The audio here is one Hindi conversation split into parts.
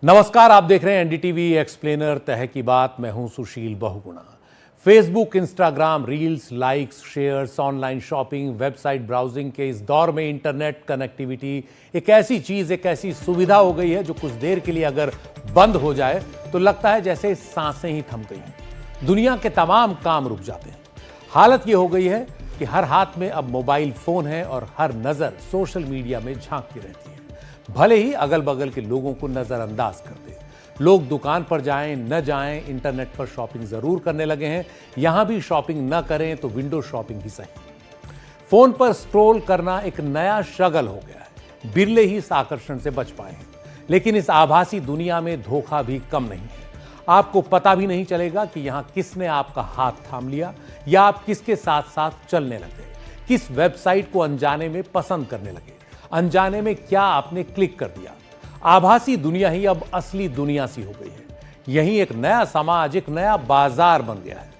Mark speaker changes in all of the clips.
Speaker 1: नमस्कार, आप देख रहे हैं एनडीटीवी एक्सप्लेनर तह की बात। मैं हूं Sushil Bahuguna. Facebook, Instagram, reels, likes, shares, online shopping, website browsing के इस दौर में इंटरनेट कनेक्टिविटी एक ऐसी चीज, एक ऐसी सुविधा हो गई है जो कुछ देर के लिए अगर बंद हो जाए तो लगता है जैसे सांसें ही थम गई हैं। दुनिया के तमाम काम रुक जाते हैं। हालत ये हो गई है कि हर हाथ में अब मोबाइल फोन है और हर नजर सोशल मीडिया में झांकती रहती है, भले ही अगल बगल के लोगों को नजरअंदाज कर दे। लोग दुकान पर जाएं न जाएं, इंटरनेट पर शॉपिंग जरूर करने लगे हैं। यहां भी शॉपिंग न करें तो विंडो शॉपिंग ही सही। फोन पर स्क्रॉल करना एक नया शगल हो गया है। बिरले ही इस आकर्षण से बच पाए हैं। लेकिन इस आभासी दुनिया में धोखा भी कम नहीं है। आपको पता भी नहीं चलेगा कि यहां किसने आपका हाथ थाम लिया या आप किसके साथ साथ चलने लग गए, किस वेबसाइट को अनजाने में पसंद करने लगे, अनजाने में क्या आपने क्लिक कर दिया। आभासी दुनिया ही अब असली दुनिया सी हो गई है। यही एक नया समाज, एक नया बाजार बन गया है।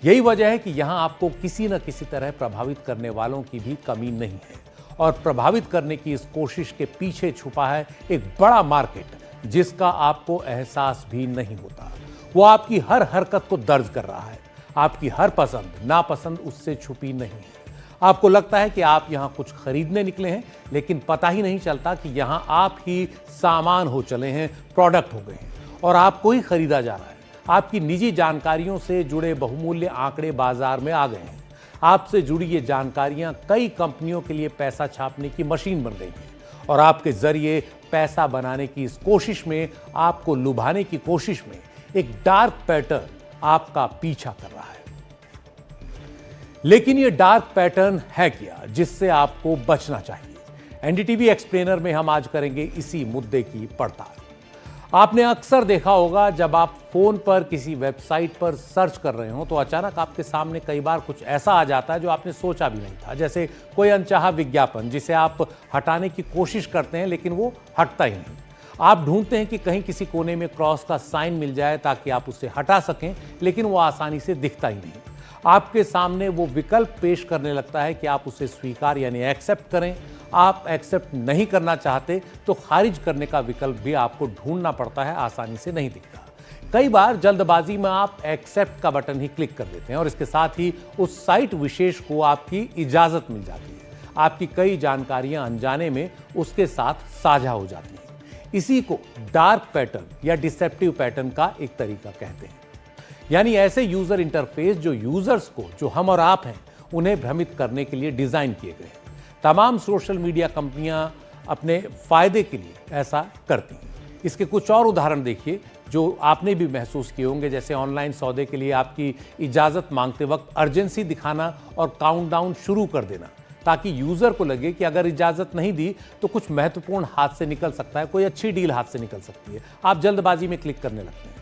Speaker 1: यही वजह है कि यहां आपको किसी न किसी तरह प्रभावित करने वालों की भी कमी नहीं है। और प्रभावित करने की इस कोशिश के पीछे छुपा है एक बड़ा मार्केट जिसका आपको एहसास भी नहीं होता। वो आपकी हर हरकत को दर्ज कर रहा है। आपकी हर पसंद नापसंद उससे छुपी नहीं है। आपको लगता है कि आप यहां कुछ खरीदने निकले हैं, लेकिन पता ही नहीं चलता कि यहां आप ही सामान हो चले हैं, प्रोडक्ट हो गए हैं और आपको ही खरीदा जा रहा है। आपकी निजी जानकारियों से जुड़े बहुमूल्य आंकड़े बाजार में आ गए हैं। आपसे जुड़ी ये जानकारियां कई कंपनियों के लिए पैसा छापने की मशीन बन गई हैं और आपके जरिए पैसा बनाने की इस कोशिश में, आपको लुभाने की कोशिश में एक डार्क पैटर्न आपका पीछा कर रहा है। लेकिन यह डार्क पैटर्न है क्या जिससे आपको बचना चाहिए? एनडीटीवी एक्सप्लेनर में हम आज करेंगे इसी मुद्दे की पड़ताल। आपने अक्सर देखा होगा, जब आप फोन पर किसी वेबसाइट पर सर्च कर रहे हो तो अचानक आपके सामने कई बार कुछ ऐसा आ जाता है जो आपने सोचा भी नहीं था। जैसे कोई अनचाहा विज्ञापन जिसे आप हटाने की कोशिश करते हैं लेकिन वो हटता ही नहीं। आप ढूंढते हैं कि कहीं किसी कोने में क्रॉस का साइन मिल जाए ताकि आप उसे हटा सकें, लेकिन वो आसानी से दिखता ही नहीं। आपके सामने वो विकल्प पेश करने लगता है कि आप उसे स्वीकार यानी एक्सेप्ट करें। आप एक्सेप्ट नहीं करना चाहते तो खारिज करने का विकल्प भी आपको ढूंढना पड़ता है, आसानी से नहीं दिखता। कई बार जल्दबाजी में आप एक्सेप्ट का बटन ही क्लिक कर देते हैं और इसके साथ ही उस साइट विशेष को आपकी इजाजत मिल जाती है। आपकी कई जानकारियां अनजाने में उसके साथ साझा हो जाती हैं। इसी को डार्क पैटर्न या डिसेप्टिव पैटर्न का एक तरीका कहते हैं। यानी ऐसे यूजर इंटरफेस जो यूजर्स को, जो हम और आप हैं, उन्हें भ्रमित करने के लिए डिजाइन किए गए। तमाम सोशल मीडिया कंपनियां अपने फायदे के लिए ऐसा करती हैं। इसके कुछ और उदाहरण देखिए जो आपने भी महसूस किए होंगे। जैसे ऑनलाइन सौदे के लिए आपकी इजाजत मांगते वक्त अर्जेंसी दिखाना और काउंटडाउन शुरू कर देना, ताकि यूजर को लगे कि अगर इजाजत नहीं दी तो कुछ महत्वपूर्ण हाथ से निकल सकता है, कोई अच्छी डील हाथ से निकल सकती है। आप जल्दबाजी में क्लिक करने लगते हैं।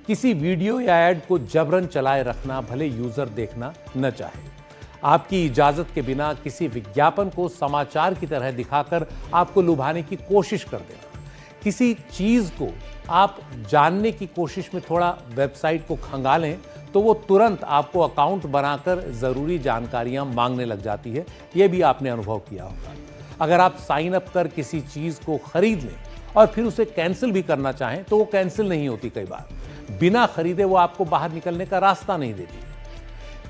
Speaker 1: किसी वीडियो या ऐड को जबरन चलाए रखना, भले यूजर देखना न चाहे। आपकी इजाजत के बिना किसी विज्ञापन को समाचार की तरह दिखाकर आपको लुभाने की कोशिश कर देना। किसी चीज को आप जानने की कोशिश में थोड़ा वेबसाइट को खंगालें तो वो तुरंत आपको अकाउंट बनाकर जरूरी जानकारियां मांगने लग जाती है। यह भी आपने अनुभव किया होगा। अगर आप साइन अप कर किसी चीज को खरीद लें और फिर उसे कैंसिल भी करना चाहें तो वो कैंसिल नहीं होती। कई बार बिना खरीदे वो आपको बाहर निकलने का रास्ता नहीं देती।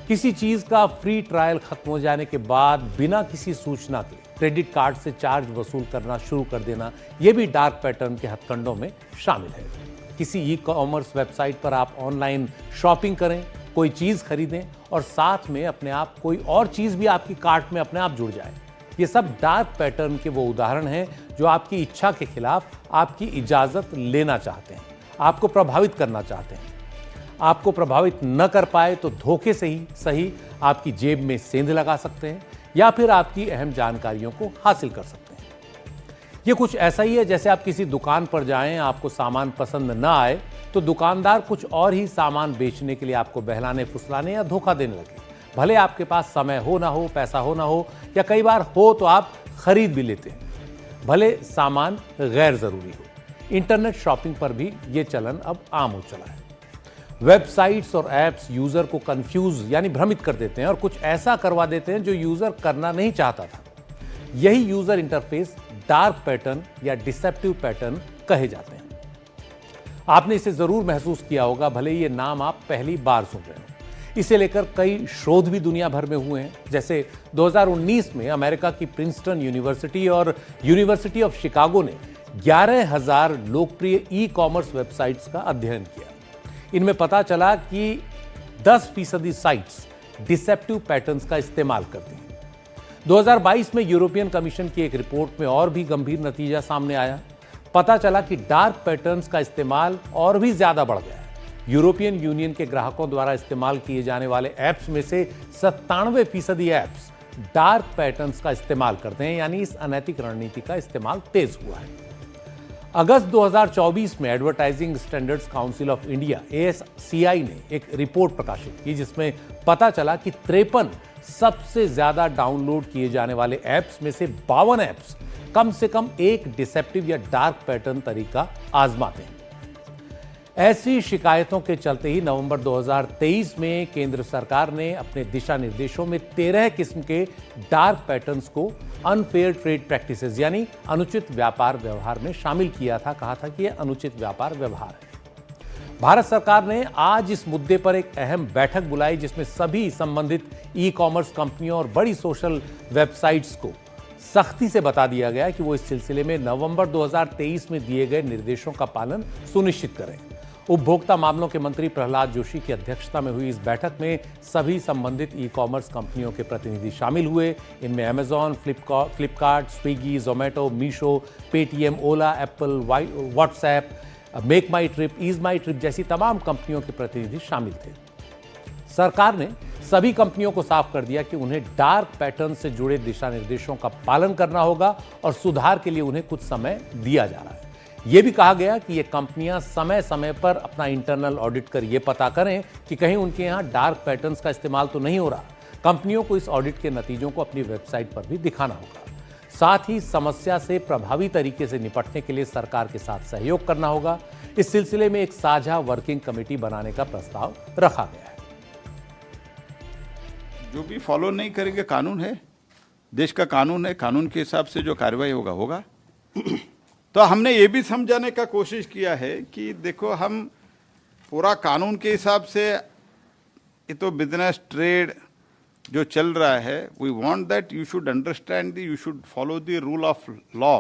Speaker 1: किसी चीज का फ्री ट्रायल खत्म हो जाने के बाद बिना किसी सूचना के क्रेडिट कार्ड से चार्ज वसूल करना शुरू कर देना, यह भी डार्क पैटर्न के हथकंडों में शामिल है। किसी ई कॉमर्स वेबसाइट पर आप ऑनलाइन शॉपिंग करें, कोई चीज खरीदें और साथ में अपने आप कोई और चीज भी आपकी कार्ट में अपने आप जुड़ जाए। ये सब डार्क पैटर्न के वो उदाहरण हैं जो आपकी इच्छा के खिलाफ आपकी इजाजत लेना चाहते हैं, आपको प्रभावित करना चाहते हैं। आपको प्रभावित न कर पाए तो धोखे से ही सही आपकी जेब में सेंध लगा सकते हैं या फिर आपकी अहम जानकारियों को हासिल कर सकते हैं। ये कुछ ऐसा ही है जैसे आप किसी दुकान पर जाएं, आपको सामान पसंद न आए तो दुकानदार कुछ और ही सामान बेचने के लिए आपको बहलाने फुसलाने या धोखा देने लगे। भले आपके पास समय हो ना हो, पैसा हो ना हो, या कई बार हो तो आप खरीद भी लेते हैं, भले सामान गैर जरूरी हो। इंटरनेट शॉपिंग पर भी ये चलन अब आम हो चला है। वेबसाइट्स और ऐप्स यूजर को कंफ्यूज यानी भ्रमित कर देते हैं और कुछ ऐसा करवा देते हैं जो यूजर करना नहीं चाहता था। यही यूजर इंटरफेस डार्क पैटर्न या डिसेप्टिव पैटर्न कहे जाते हैं। आपने इसे जरूर महसूस किया होगा, भले ही ये नाम आप पहली बार सुन रहे हो। इसे लेकर कई शोध भी दुनिया भर में हुए हैं। जैसे 2019 में अमेरिका की प्रिंसटन यूनिवर्सिटी और यूनिवर्सिटी ऑफ शिकागो ने 11,000 लोकप्रिय ई कॉमर्स वेबसाइट्स का अध्ययन किया। इनमें पता चला कि 10% साइट्स डिसेप्टिव पैटर्न्स का इस्तेमाल करती हैं। 2022 में यूरोपियन कमीशन की एक रिपोर्ट में और भी गंभीर नतीजा सामने आया। पता चला कि डार्क पैटर्न्स का इस्तेमाल और भी ज्यादा बढ़ गया है। यूरोपियन यूनियन के ग्राहकों द्वारा इस्तेमाल किए जाने वाले ऐप्स में से 97% ऐप्स डार्क पैटर्न्स का इस्तेमाल करते हैं, यानी इस अनैतिक रणनीति का इस्तेमाल तेज हुआ है। अगस्त 2024 में advertising standards council of India ASCI ने एक रिपोर्ट प्रकाशित की, जिसमें पता चला कि 53 सबसे ज्यादा डाउनलोड किए जाने वाले ऐप्स में से 52 ऐप्स कम से कम एक डिसेप्टिव या डार्क पैटर्न तरीका आजमाते हैं। ऐसी शिकायतों के चलते ही नवंबर 2023 में केंद्र सरकार ने अपने दिशा निर्देशों में 13 किस्म के डार्क पैटर्न्स को अनफेयर ट्रेड प्रैक्टिसेस यानी अनुचित व्यापार व्यवहार में शामिल किया था। कहा था कि यह अनुचित व्यापार व्यवहार है। भारत सरकार ने आज इस मुद्दे पर एक अहम बैठक बुलाई, जिसमें सभी संबंधित ई कॉमर्स कंपनियों और बड़ी सोशल वेबसाइट्स को सख्ती से बता दिया गया कि वो इस सिलसिले में नवंबर 2023 में दिए गए निर्देशों का पालन सुनिश्चित करें। उपभोक्ता मामलों के मंत्री प्रहलाद जोशी की अध्यक्षता में हुई इस बैठक में सभी संबंधित ई कॉमर्स कंपनियों के प्रतिनिधि शामिल हुए। इनमें Amazon, Flipkart, Swiggy, Zomato, Meesho, Paytm, Ola, Apple, WhatsApp, make my trip, ease my trip जैसी तमाम कंपनियों के प्रतिनिधि शामिल थे। सरकार ने सभी कंपनियों को साफ कर दिया कि उन्हें डार्क पैटर्न से जुड़े दिशा निर्देशों का पालन करना होगा और सुधार के लिए उन्हें कुछ समय दिया जा रहा है। यह भी कहा गया कि ये कंपनियां समय समय पर अपना इंटरनल ऑडिट कर यह पता करें कि कहीं उनके यहां डार्क पैटर्न्स का इस्तेमाल तो नहीं हो रहा। कंपनियों को इस ऑडिट के नतीजों को अपनी वेबसाइट पर भी दिखाना होगा। साथ ही समस्या से प्रभावी तरीके से निपटने के लिए सरकार के साथ सहयोग करना होगा। इस सिलसिले में एक साझा वर्किंग कमेटी बनाने का प्रस्ताव रखा गया है।
Speaker 2: जो भी फॉलो नहीं करेंगे, कानून है, देश का कानून है, कानून के हिसाब से जो कार्रवाई होगा। तो हमने ये भी समझाने का कोशिश किया है कि देखो, हम पूरा कानून के हिसाब से, ये तो बिजनेस ट्रेड जो चल रहा है, we want that you should understand you should follow the rule of law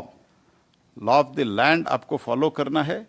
Speaker 2: of the land आपको फॉलो करना है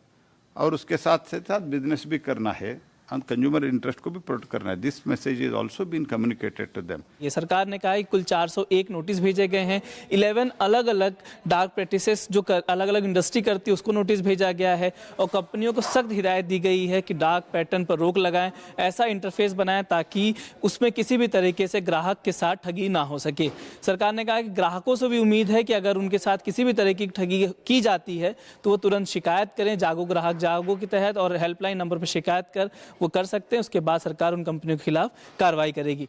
Speaker 2: और उसके साथ साथ बिजनेस भी करना है और कंज्यूमर इंटरेस्ट को भी प्रोटेक्ट करना है। This message is also been communicated to them.
Speaker 3: ये सरकार ने कहा है कि कुल 401 नोटिस भेजे गए हैं। 11 अलग अलग डार्क प्रैक्टिसेस जो अलग अलग इंडस्ट्री करती है उसको नोटिस भेजा गया है और कंपनियों को सख्त हिदायत दी गई है कि डार्क पैटर्न पर रोक लगाएं, ऐसा इंटरफेस बनाएं ताकि उसमें किसी भी तरीके से ग्राहक के साथ ठगी ना हो सके। सरकार ने कहा कि ग्राहकों से भी उम्मीद है कि अगर उनके साथ किसी भी तरह की ठगी की जाती है तो वो तुरंत शिकायत करें। जागो ग्राहक जागो के तहत और हेल्पलाइन नंबर पर शिकायत कर वो कर सकते हैं। उसके बाद सरकार उन कंपनियों के खिलाफ कार्रवाई करेगी।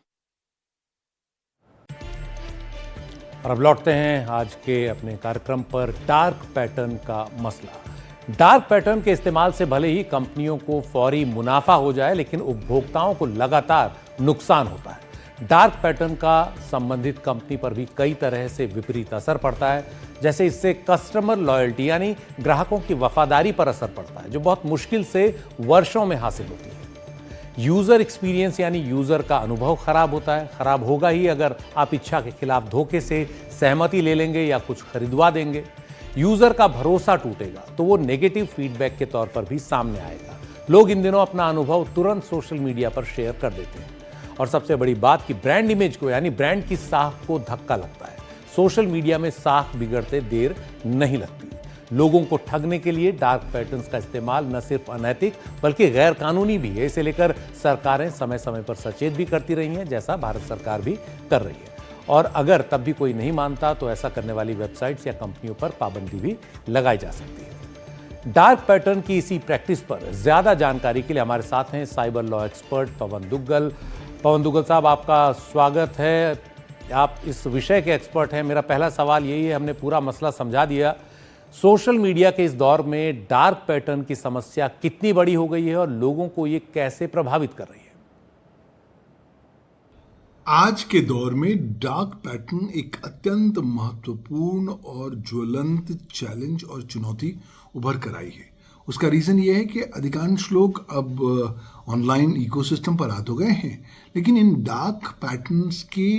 Speaker 1: और अब लौटते हैं आज के अपने कार्यक्रम पर। डार्क पैटर्न का मसला। डार्क पैटर्न के इस्तेमाल से भले ही कंपनियों को फौरी मुनाफा हो जाए, लेकिन उपभोक्ताओं को लगातार नुकसान होता है। डार्क पैटर्न का संबंधित कंपनी पर भी कई तरह से विपरीत असर पड़ता है। जैसे इससे कस्टमर लॉयल्टी यानी ग्राहकों की वफादारी पर असर पड़ता है, जो बहुत मुश्किल से वर्षों में हासिल होती है। यूजर एक्सपीरियंस यानी यूजर का अनुभव खराब होता है। खराब होगा ही अगर आप इच्छा के खिलाफ धोखे से सहमति ले लेंगे या कुछ खरीदवा देंगे। यूजर का भरोसा टूटेगा तो वो नेगेटिव फीडबैक के तौर पर भी सामने आएगा। लोग इन दिनों अपना अनुभव तुरंत सोशल मीडिया पर शेयर कर देते हैं। और सबसे बड़ी बात कि ब्रांड इमेज को यानी ब्रांड की साख को धक्का लगता है। सोशल मीडिया में साख बिगड़ते देर नहीं लगती। लोगों को ठगने के लिए डार्क पैटर्न्स का इस्तेमाल न सिर्फ अनैतिक बल्कि गैर कानूनी भी है। इसे लेकर सरकारें समय समय पर सचेत भी करती रही हैं, जैसा भारत सरकार भी कर रही है। और अगर तब भी कोई नहीं मानता तो ऐसा करने वाली वेबसाइट्स या कंपनियों पर पाबंदी भी लगाई जा सकती है। डार्क पैटर्न की इसी प्रैक्टिस पर ज्यादा जानकारी के लिए हमारे साथ हैं साइबर लॉ एक्सपर्ट पवन दुग्गल। पवन दुग्गल साहब, आपका स्वागत है। आप इस विषय के एक्सपर्ट हैं। मेरा पहला सवाल यही है, हमने पूरा मसला समझा दिया, सोशल मीडिया के इस दौर में डार्क पैटर्न की समस्या कितनी बड़ी हो गई है और लोगों को ये कैसे प्रभावित कर रही है?
Speaker 4: आज के दौर में डार्क पैटर्न एक अत्यंत महत्वपूर्ण और ज्वलंत चैलेंज और चुनौती उभर कर आई है उसका रीज़न ये है कि अधिकांश लोग अब ऑनलाइन इकोसिस्टम पर आ तो गए हैं, लेकिन इन डार्क पैटर्न्स की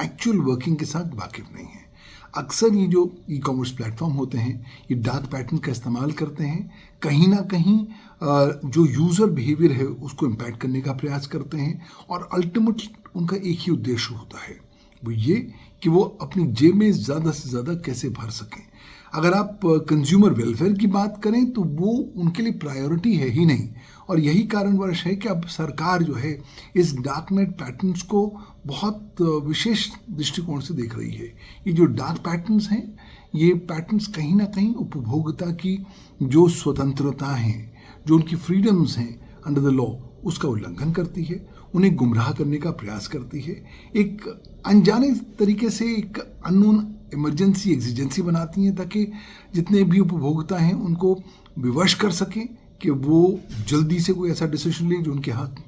Speaker 4: एक्चुअल वर्किंग के साथ वाकिफ नहीं है। अक्सर ये जो ई कॉमर्स प्लेटफॉर्म होते हैं ये डार्क पैटर्न का इस्तेमाल करते हैं, कहीं ना कहीं जो यूज़र बिहेवियर है उसको इम्पैक्ट करने का प्रयास करते हैं, और अल्टीमेट उनका एक ही उद्देश्य होता है, वो ये कि वो अपनी जेब में ज़्यादा से ज़्यादा कैसे भर सकें। अगर आप कंज्यूमर वेलफेयर की बात करें तो वो उनके लिए प्रायोरिटी है ही नहीं, और यही कारणवश है कि अब सरकार जो है इस डार्क नेट पैटर्न्स को बहुत विशेष दृष्टिकोण से देख रही है। ये जो डार्क पैटर्न्स हैं ये पैटर्न्स कहीं ना कहीं उपभोक्ता की जो स्वतंत्रता हैं, जो उनकी फ्रीडम्स हैं अंडर द लॉ, उसका उल्लंघन करती है, उन्हें गुमराह करने का प्रयास करती है, एक अनजाने तरीके से एक अननोन इमरजेंसी एग्जिजेंसी बनाती हैं ताकि जितने भी उपभोक्ता हैं उनको विवश कर सकें कि वो जल्दी से कोई ऐसा डिसीजन लें जो उनके हाथ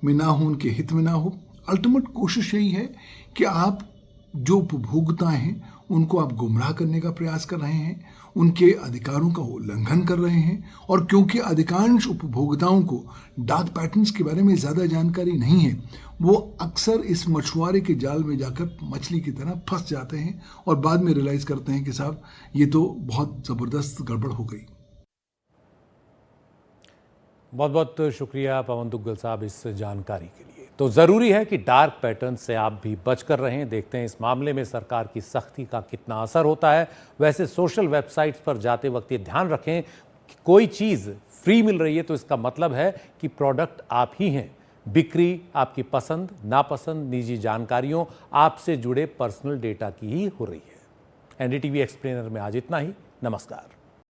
Speaker 4: में ना हो, उनके हित में ना हो। अल्टीमेट कोशिश यही है कि आप जो उपभोक्ता हैं उनको आप गुमराह करने का प्रयास कर रहे हैं, उनके अधिकारों का उल्लंघन कर रहे हैं, और क्योंकि अधिकांश उपभोक्ताओं को डार्क पैटर्न्स के बारे में ज़्यादा जानकारी नहीं है, वो अक्सर इस मछुआरे के जाल में जाकर मछली की तरह फंस जाते हैं और बाद में रियलाइज़ करते हैं कि साहब ये तो बहुत ज़बरदस्त गड़बड़ हो गई।
Speaker 1: बहुत बहुत शुक्रिया पवन दुग्गल साहब इस जानकारी के लिए। तो ज़रूरी है कि डार्क पैटर्न से आप भी बच कर रहें। देखते हैं इस मामले में सरकार की सख्ती का कितना असर होता है। वैसे सोशल वेबसाइट्स पर जाते वक्त ये ध्यान रखें कि कोई चीज़ फ्री मिल रही है तो इसका मतलब है कि प्रोडक्ट आप ही हैं। बिक्री आपकी पसंद नापसंद निजी जानकारियों आपसे जुड़े पर्सनल डेटा की ही हो रही है। एनडीटीवी एक्सप्लेनर में आज इतना ही। नमस्कार।